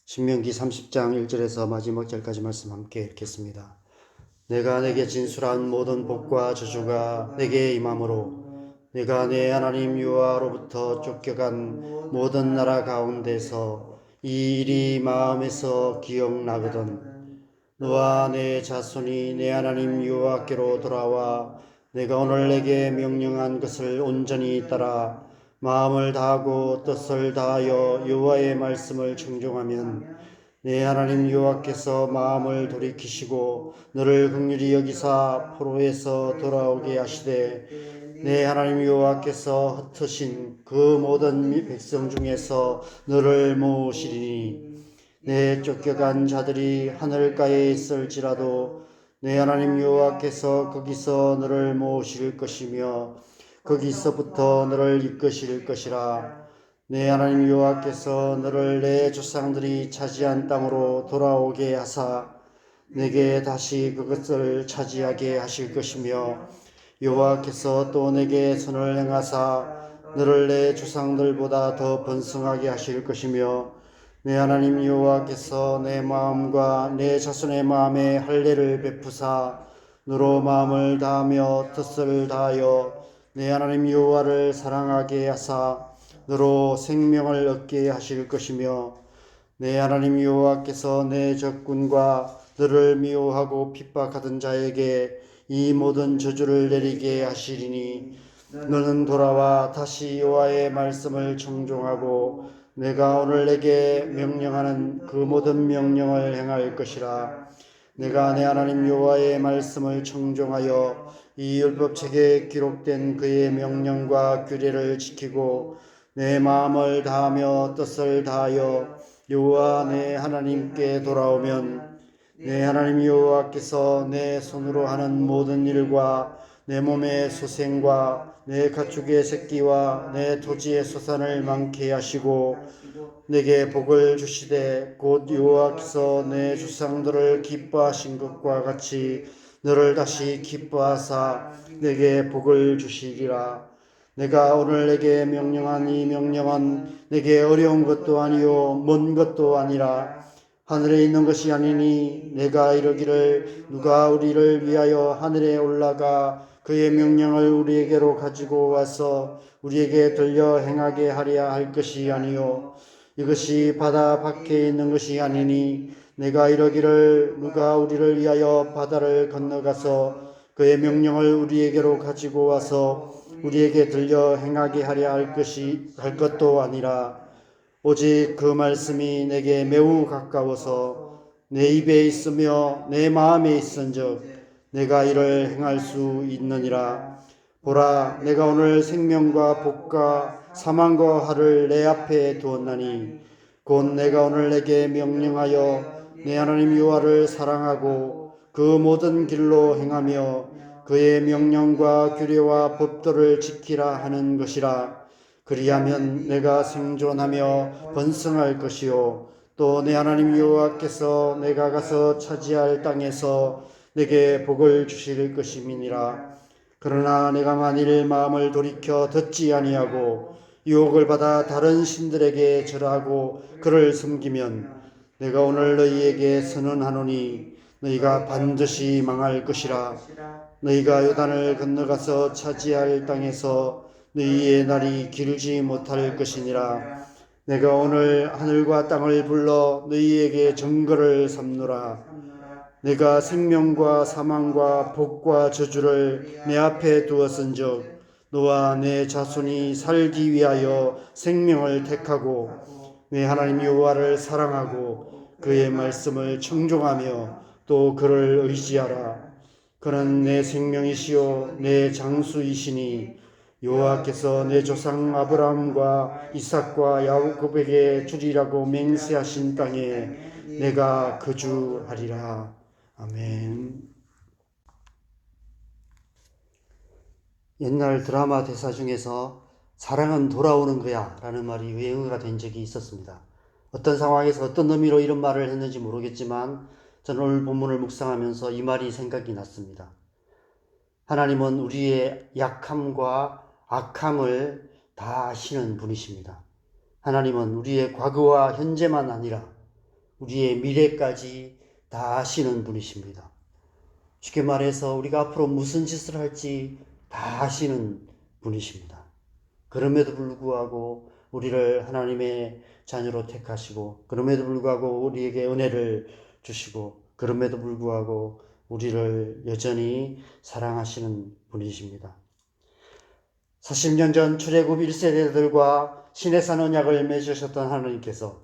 신명기 30장 1절에서 마지막 절까지 말씀 함께 읽겠습니다. 내가 내게 진술한 모든 복과 저주가 내게 임함으로 내가 내 하나님 여호와로부터 쫓겨간 모든 나라 가운데서 이 일이 마음에서 기억나거든. 너와 내 자손이 내 하나님 여호와께로 돌아와 내가 오늘 내게 명령한 것을 온전히 따라 마음을 다하고 뜻을 다하여 여호와의 말씀을 청종하면 내 하나님 여호와께서 마음을 돌이키시고 너를 긍휼히 여기사 포로에서 돌아오게 하시되 내 하나님 여호와께서 흩으신 그 모든 백성 중에서 너를 모으시리니 내 쫓겨간 자들이 하늘가에 있을지라도 내 하나님 여호와께서 거기서 너를 모으실 것이며 거기서부터 너를 이끄실 것이라. 내 하나님 여호와께서 너를 내 조상들이 차지한 땅으로 돌아오게 하사 내게 다시 그것을 차지하게 하실 것이며 여호와께서 또 내게 선을 행하사 너를 내 조상들보다 더 번성하게 하실 것이며 내 하나님 여호와께서 내 마음과 내 자손의 마음에 할례를 베푸사 너로 마음을 다하며 뜻을 다하여 내 하나님 여호와를 사랑하게 하사 너로 생명을 얻게 하실 것이며 내 하나님 여호와께서 내 적군과 너를 미워하고 핍박하던 자에게 이 모든 저주를 내리게 하시리니 너는 돌아와 다시 여호와의 말씀을 청종하고 내가 오늘 내게 명령하는 그 모든 명령을 행할 것이라. 내가 내 하나님 여호와의 말씀을 청종하여 이 율법책에 기록된 그의 명령과 규례를 지키고 내 마음을 다하며 뜻을 다하여 여호와 내 하나님께 돌아오면 내 하나님 여호와께서 내 손으로 하는 모든 일과 내 몸의 소생과 내 가축의 새끼와 내 토지의 소산을 많게 하시고 내게 복을 주시되 곧 여호와께서 내 조상들을 기뻐하신 것과 같이 너를 다시 기뻐하사 내게 복을 주시리라. 내가 오늘 내게 명령한 이 명령은 내게 어려운 것도 아니요 먼 것도 아니라 하늘에 있는 것이 아니니 내가 이르기를 누가 우리를 위하여 하늘에 올라가 그의 명령을 우리에게로 가지고 와서 우리에게 들려 행하게 하랴 할 것이 아니요 이것이 바다 밖에 있는 것이 아니니 내가 이르기를 누가 우리를 위하여 바다를 건너가서 그의 명령을 우리에게로 가지고 와서 우리에게 들려 행하게 하려 할 것도 아니라 오직 그 말씀이 내게 매우 가까워서 내 입에 있으며 내 마음에 있은즉 내가 이를 행할 수 있느니라. 보라, 내가 오늘 생명과 복과 사망과 화를 내 앞에 두었나니 곧 내가 오늘 내게 명령하여 내 하나님 여호와를 사랑하고 그 모든 길로 행하며 그의 명령과 규례와 법도를 지키라 하는 것이라. 그리하면 내가 생존하며 번성할 것이요 또 내 하나님 여호와께서 내가 가서 차지할 땅에서 내게 복을 주실 것임이니라. 그러나 내가 만일 마음을 돌이켜 듣지 아니하고 유혹을 받아 다른 신들에게 절하고 그를 섬기면 내가 오늘 너희에게 선언하노니 너희가 반드시 망할 것이라. 너희가 요단을 건너가서 차지할 땅에서 너희의 날이 길지 못할 것이니라. 내가 오늘 하늘과 땅을 불러 너희에게 증거를 삼노라. 내가 생명과 사망과 복과 저주를 내 앞에 두었은즉 너와 내 자손이 살기 위하여 생명을 택하고 내 하나님 여호와를 사랑하고 그의 말씀을 청종하며 또 그를 의지하라. 그는 내 생명이시요 내 장수이시니 여호와께서 내 조상 아브라함과 이삭과 야곱에게 주리라고 맹세하신 땅에 내가 거주하리라. 아멘. 옛날 드라마 대사 중에서 사랑은 돌아오는 거야 라는 말이 유행어가 된 적이 있었습니다. 어떤 상황에서 어떤 의미로 이런 말을 했는지 모르겠지만 저는 오늘 본문을 묵상하면서 이 말이 생각이 났습니다. 하나님은 우리의 약함과 악함을 다 아시는 분이십니다. 하나님은 우리의 과거와 현재만 아니라 우리의 미래까지 다 아시는 분이십니다. 쉽게 말해서 우리가 앞으로 무슨 짓을 할지 다 아시는 분이십니다. 그럼에도 불구하고 우리를 하나님의 자녀로 택하시고, 그럼에도 불구하고 우리에게 은혜를 주시고, 그럼에도 불구하고 우리를 여전히 사랑하시는 분이십니다. 40년 전 출애굽 1세대들과 시내산 언약을 맺으셨던 하나님께서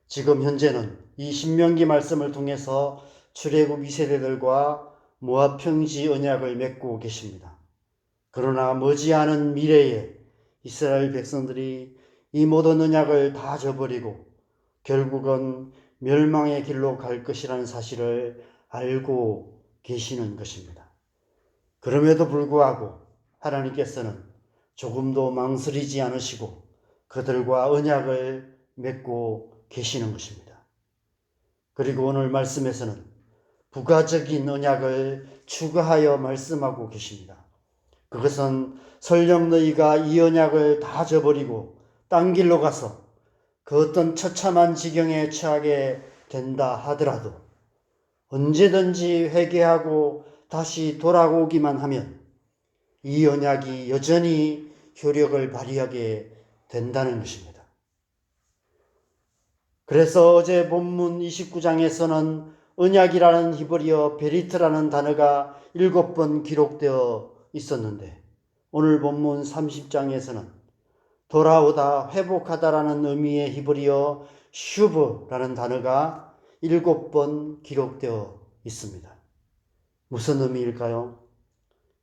지금 현재는 이 신명기 말씀을 통해서 출애굽 2세대들과 모압 평지 언약을 맺고 계십니다. 그러나 머지않은 미래에 이스라엘 백성들이 이 모든 언약을 다 저버리고 결국은 멸망의 길로 갈 것이라는 사실을 알고 계시는 것입니다. 그럼에도 불구하고 하나님께서는 조금도 망설이지 않으시고 그들과 언약을 맺고 계시는 것입니다. 그리고 오늘 말씀에서는 부가적인 언약을 추가하여 말씀하고 계십니다. 그것은 설령 너희가 이 언약을 다 저버리고 딴 길로 가서 그 어떤 처참한 지경에 처하게 된다 하더라도 언제든지 회개하고 다시 돌아오기만 하면 이 언약이 여전히 효력을 발휘하게 된다는 것입니다. 그래서 어제 본문 29장에서는 언약이라는 히브리어 베리트라는 단어가 7번 기록되어 있었는데, 오늘 본문 30장에서는 돌아오다, 회복하다라는 의미의 히브리어 슈브라는 단어가 7번 기록되어 있습니다. 무슨 의미일까요?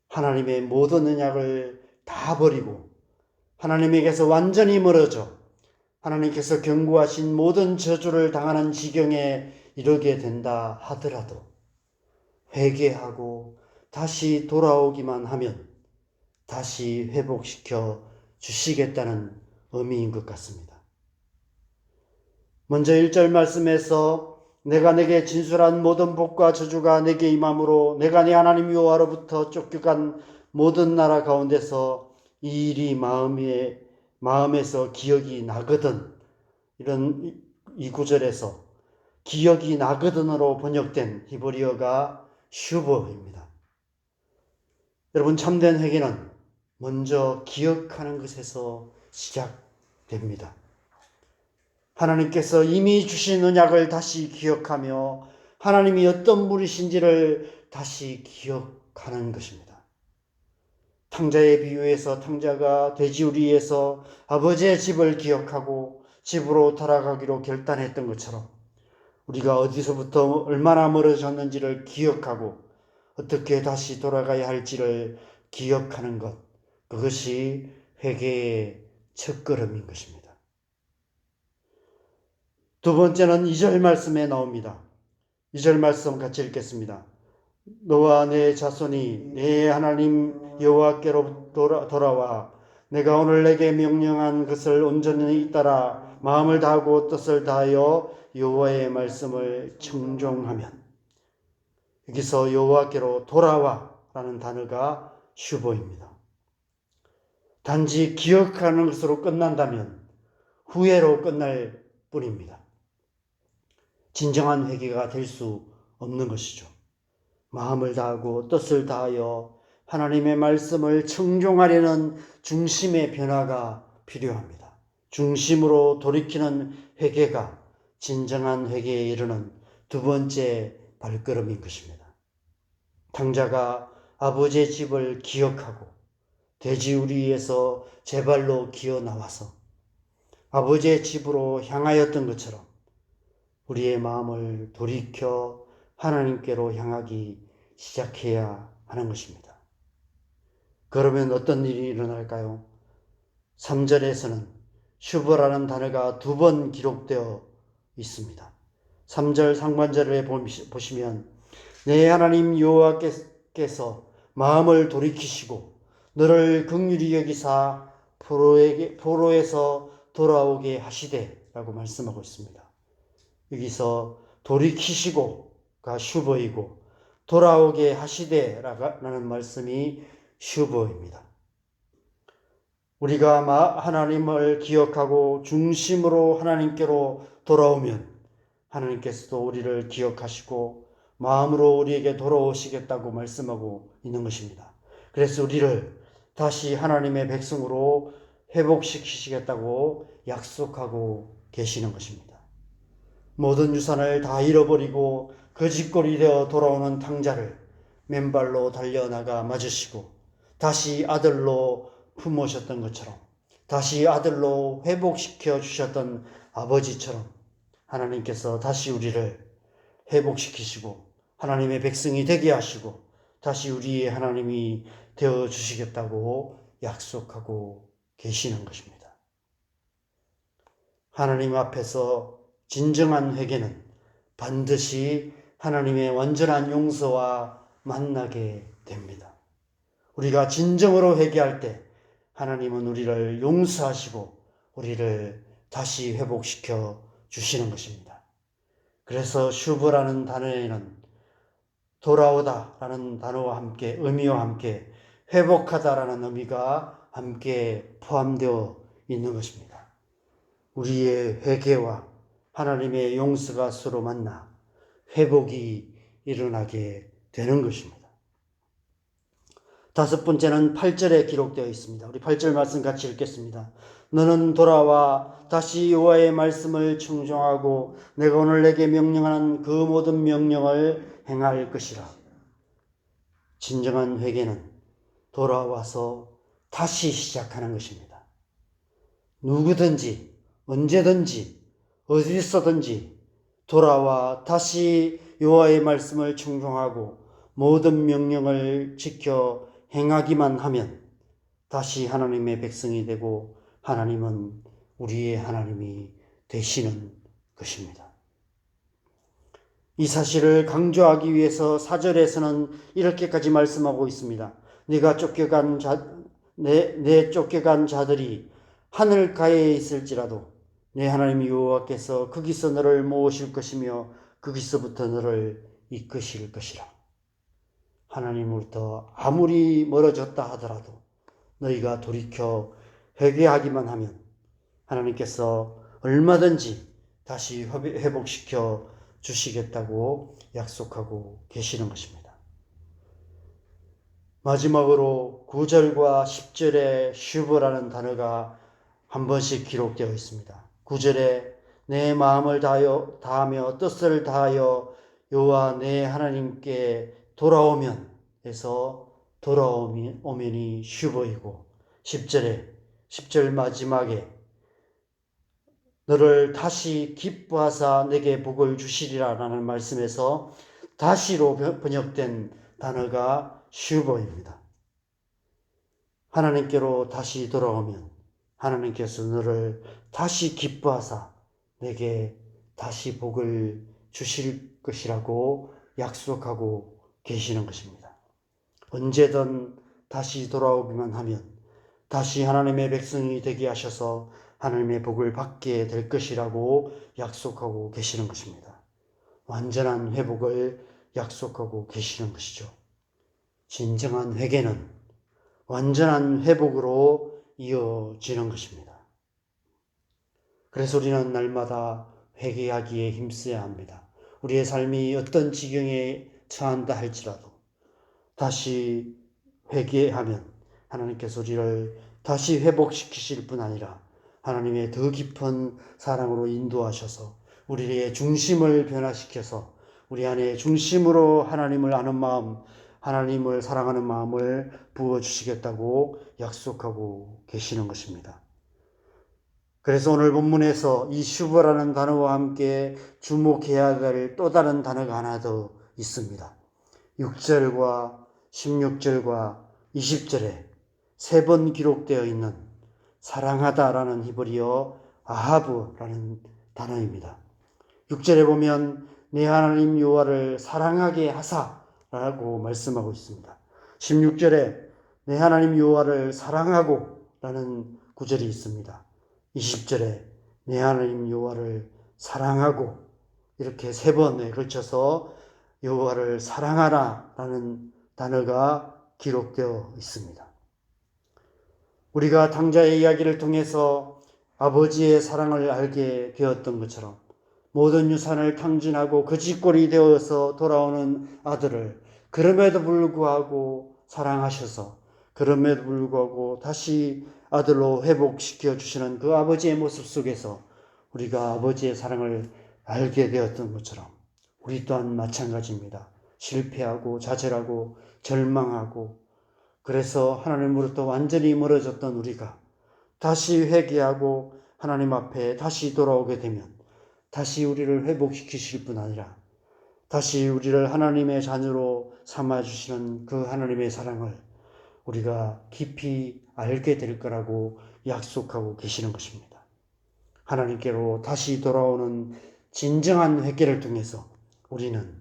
하나님의 모든 언약을 다 버리고 하나님에게서 완전히 멀어져 하나님께서 경고하신 모든 저주를 당하는 지경에 이르게 된다 하더라도 회개하고 다시 돌아오기만 하면 다시 회복시켜 주시겠다는 의미인 것 같습니다. 먼저 1절 말씀에서 내가 내게 진술한 모든 복과 저주가 내게 임함으로 내가 네 하나님 여호와로부터 쫓겨간 모든 나라 가운데서 이 일이 마음에서 기억이 나거든, 이런 이 구절에서 기억이 나거든으로 번역된 히브리어가 슈버입니다. 여러분, 참된 회개는 먼저 기억하는 것에서 시작됩니다. 하나님께서 이미 주신 언약을 다시 기억하며 하나님이 어떤 분이신지를 다시 기억하는 것입니다. 탕자의 비유에서 탕자가 돼지우리에서 아버지의 집을 기억하고 집으로 돌아가기로 결단했던 것처럼 우리가 어디서부터 얼마나 멀어졌는지를 기억하고 어떻게 다시 돌아가야 할지를 기억하는 것, 그것이 회개의 첫걸음인 것입니다. 두 번째는 2절 말씀에 나옵니다. 2절 말씀 같이 읽겠습니다. 너와 내 자손이 내 하나님 여호와께로 돌아와 내가 오늘 내게 명령한 것을 온전히 따라 마음을 다하고 뜻을 다하여 여호와의 말씀을 청종하면, 여기서 여호와께로 돌아와라는 단어가 슈보입니다. 단지 기억하는 것으로 끝난다면 후회로 끝날 뿐입니다. 진정한 회개가 될 수 없는 것이죠. 마음을 다하고 뜻을 다하여 하나님의 말씀을 청종하려는 중심의 변화가 필요합니다. 중심으로 돌이키는 회개가 진정한 회개에 이르는 두 번째 발걸음인 것입니다. 탕자가 아버지의 집을 기억하고 돼지우리에서 제 발로 기어 나와서 아버지의 집으로 향하였던 것처럼 우리의 마음을 돌이켜 하나님께로 향하기 시작해야 하는 것입니다. 그러면 어떤 일이 일어날까요? 3절에서는 슈브라는 단어가 2번 기록되어 있습니다. 3절 상반절에 보시면 내 하나님 여호와께서 마음을 돌이키시고 너를 긍휼히 여기사 포로에서 돌아오게 하시되 라고 말씀하고 있습니다. 여기서 돌이키시고가 슈버이고 돌아오게 하시되라는 말씀이 슈버입니다. 우리가 하나님을 기억하고 중심으로 하나님께로 돌아오면 하나님께서도 우리를 기억하시고 마음으로 우리에게 돌아오시겠다고 말씀하고 있는 것입니다. 그래서 우리를 다시 하나님의 백성으로 회복시키시겠다고 약속하고 계시는 것입니다. 모든 유산을 다 잃어버리고 거짓골이 되어 돌아오는 탕자를 맨발로 달려나가 맞으시고 다시 아들로 품으셨던 것처럼, 다시 아들로 회복시켜 주셨던 아버지처럼 하나님께서 다시 우리를 회복시키시고 하나님의 백성이 되게 하시고 다시 우리의 하나님이 되어 주시겠다고 약속하고 계시는 것입니다. 하나님 앞에서 진정한 회개는 반드시 하나님의 완전한 용서와 만나게 됩니다. 우리가 진정으로 회개할 때 하나님은 우리를 용서하시고 우리를 다시 회복시켜 주시는 것입니다. 그래서 슈브라는 단어에는 돌아오다라는 단어와 함께 의미와 함께 회복하다라는 의미가 함께 포함되어 있는 것입니다. 우리의 회개와 하나님의 용서가 서로 만나 회복이 일어나게 되는 것입니다. 다섯 번째는 8절에 기록되어 있습니다. 우리 8절 말씀 같이 읽겠습니다. 너는 돌아와 다시 여호와의 말씀을 청종하고 내가 오늘 내게 명령하는 그 모든 명령을 행할 것이라. 진정한 회개는 돌아와서 다시 시작하는 것입니다. 누구든지 언제든지 어디서든지 돌아와 다시 여호와의 말씀을 청종하고 모든 명령을 지켜 행하기만 하면 다시 하나님의 백성이 되고 하나님은 우리의 하나님이 되시는 것입니다. 이 사실을 강조하기 위해서 4절에서는 이렇게까지 말씀하고 있습니다. 내가 쫓겨간 내 쫓겨간 자들이 하늘가에 있을지라도 내 하나님 여호와께서 거기서 너를 모으실 것이며 거기서부터 너를 이끄실 것이라. 하나님으로부터 아무리 멀어졌다 하더라도 너희가 돌이켜 회개하기만 하면 하나님께서 얼마든지 다시 회복시켜 주시겠다고 약속하고 계시는 것입니다. 마지막으로 9절과 10절에 슈브라는 단어가 한 번씩 기록되어 있습니다. 9절에 내 마음을 다하며 뜻을 다하여 여호와 내 하나님께 돌아오면 해서 돌아오면이 슈브이고 10절 마지막에 너를 다시 기뻐하사 내게 복을 주시리라 라는 말씀에서 다시로 번역된 단어가 슈버입니다. 하나님께로 다시 돌아오면 하나님께서 너를 다시 기뻐하사 내게 다시 복을 주실 것이라고 약속하고 계시는 것입니다. 언제든 다시 돌아오기만 하면 다시 하나님의 백성이 되게 하셔서 하나님의 복을 받게 될 것이라고 약속하고 계시는 것입니다. 완전한 회복을 약속하고 계시는 것이죠. 진정한 회개는 완전한 회복으로 이어지는 것입니다. 그래서 우리는 날마다 회개하기에 힘써야 합니다. 우리의 삶이 어떤 지경에 처한다 할지라도 다시 회개하면 하나님께서 우리를 다시 회복시키실 뿐 아니라 하나님의 더 깊은 사랑으로 인도하셔서 우리의 중심을 변화시켜서 우리 안에 중심으로 하나님을 아는 마음, 하나님을 사랑하는 마음을 부어주시겠다고 약속하고 계시는 것입니다. 그래서 오늘 본문에서 이 슈브라는 단어와 함께 주목해야 될 또 다른 단어가 하나 더 있습니다. 6절과 16절과 20절에 세 번 기록되어 있는 사랑하다라는 히브리어 아하브라는 단어입니다. 6절에 보면 내 하나님 여호와를 사랑하게 하사라고 말씀하고 있습니다. 16절에 내 하나님 여호와를 사랑하고 라는 구절이 있습니다. 20절에 내 하나님 여호와를 사랑하고 이렇게 세 번에 걸쳐서 여호와를 사랑하라라는 단어가 기록되어 있습니다. 우리가 탕자의 이야기를 통해서 아버지의 사랑을 알게 되었던 것처럼 모든 유산을 탕진하고 거짓골이 되어서 돌아오는 아들을 그럼에도 불구하고 사랑하셔서 그럼에도 불구하고 다시 아들로 회복시켜 주시는 그 아버지의 모습 속에서 우리가 아버지의 사랑을 알게 되었던 것처럼 우리 또한 마찬가지입니다. 실패하고 좌절하고 절망하고 그래서 하나님으로부터 완전히 멀어졌던 우리가 다시 회개하고 하나님 앞에 다시 돌아오게 되면 다시 우리를 회복시키실 뿐 아니라 다시 우리를 하나님의 자녀로 삼아주시는 그 하나님의 사랑을 우리가 깊이 알게 될 거라고 약속하고 계시는 것입니다. 하나님께로 다시 돌아오는 진정한 회개를 통해서 우리는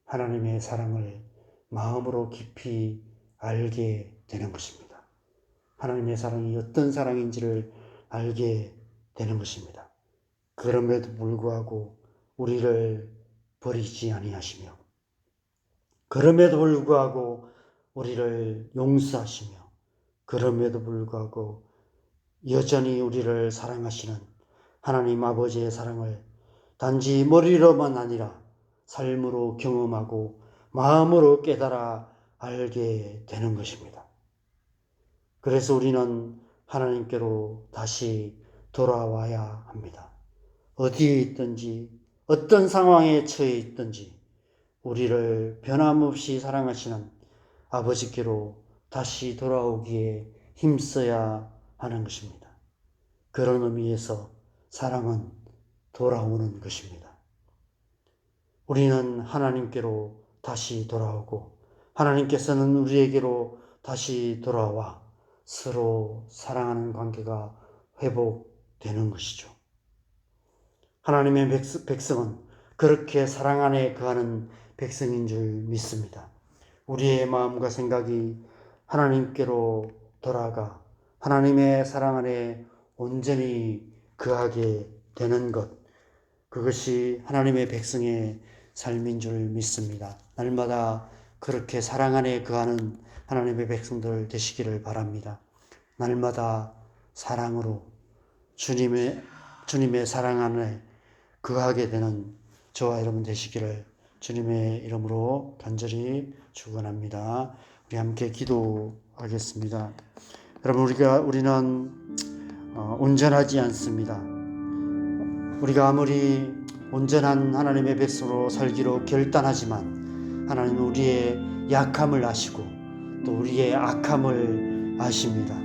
하나님의 사랑을 마음으로 깊이 알게 되는 것입니다. 하나님의 사랑이 어떤 사랑인지를 알게 되는 것입니다. 그럼에도 불구하고 우리를 버리지 아니하시며 그럼에도 불구하고 우리를 용서하시며 그럼에도 불구하고 여전히 우리를 사랑하시는 하나님 아버지의 사랑을 단지 머리로만 아니라 삶으로 경험하고 마음으로 깨달아 알게 되는 것입니다. 그래서 우리는 하나님께로 다시 돌아와야 합니다. 어디에 있든지 어떤 상황에 처해 있든지 우리를 변함없이 사랑하시는 아버지께로 다시 돌아오기에 힘써야 하는 것입니다. 그런 의미에서 사랑은 돌아오는 것입니다. 우리는 하나님께로 다시 돌아오고 하나님께서는 우리에게로 다시 돌아와 서로 사랑하는 관계가 회복되는 것이죠. 하나님의 백성은 그렇게 사랑 안에 거하는 백성인 줄 믿습니다. 우리의 마음과 생각이 하나님께로 돌아가 하나님의 사랑 안에 온전히 거하게 되는 것, 그것이 하나님의 백성의 삶인 줄 믿습니다. 날마다 그렇게 사랑 안에 거하는 하나님의 백성들 되시기를 바랍니다. 날마다 사랑으로 주님의 사랑 안에 거하게 되는 저와 여러분 되시기를 주님의 이름으로 간절히 축원합니다. 우리 함께 기도하겠습니다. 여러분 우리는 온전하지 않습니다. 우리가 아무리 온전한 하나님의 백성으로 살기로 결단하지만 하나님은 우리의 약함을 아시고 또 우리의 악함을 아십니다.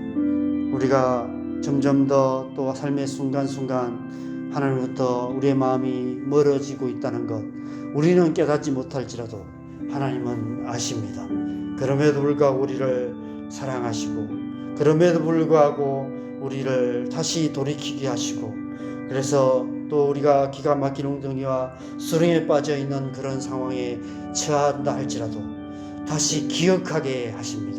우리가 점점 더 또 삶의 순간순간 하나님부터 우리의 마음이 멀어지고 있다는 것 우리는 깨닫지 못할지라도 하나님은 아십니다. 그럼에도 불구하고 우리를 사랑하시고 그럼에도 불구하고 우리를 다시 돌이키게 하시고 그래서 또 우리가 기가 막힌 웅덩이와 수렁에 빠져 있는 그런 상황에 처한다 할지라도 다시 기억하게 하십니다.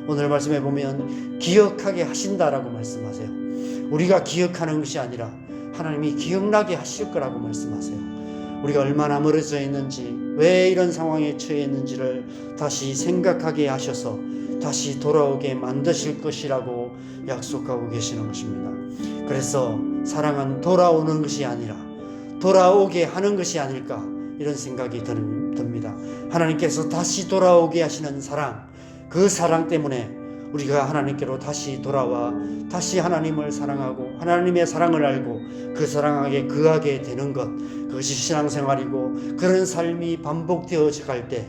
오늘 말씀에 보면 기억하게 하신다라고 말씀하세요. 우리가 기억하는 것이 아니라 하나님이 기억나게 하실 거라고 말씀하세요. 우리가 얼마나 멀어져 있는지 왜 이런 상황에 처해 있는지를 다시 생각하게 하셔서 다시 돌아오게 만드실 것이라고 약속하고 계시는 것입니다. 그래서 사랑은 돌아오는 것이 아니라 돌아오게 하는 것이 아닐까 이런 생각이 듭니다. 하나님께서 다시 돌아오게 하시는 사랑, 그 사랑 때문에 우리가 하나님께로 다시 돌아와 다시 하나님을 사랑하고 하나님의 사랑을 알고 그 사랑하게 거하게 되는 것, 그것이 신앙생활이고 그런 삶이 반복되어져 갈 때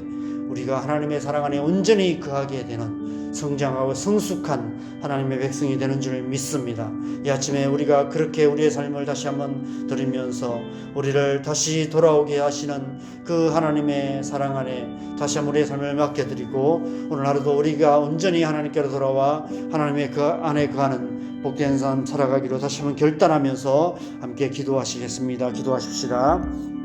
우리가 하나님의 사랑 안에 온전히 거하게 되는 성장하고 성숙한 하나님의 백성이 되는 줄 믿습니다. 이 아침에 우리가 그렇게 우리의 삶을 다시 한번 들으면서 우리를 다시 돌아오게 하시는 그 하나님의 사랑 안에 다시 한번 우리의 삶을 맡겨드리고 오늘 하루도 우리가 온전히 하나님께로 돌아와 하나님의 그 안에 거하는 복된 삶 살아가기로 다시 한번 결단하면서 함께 기도하시겠습니다. 기도하십시다.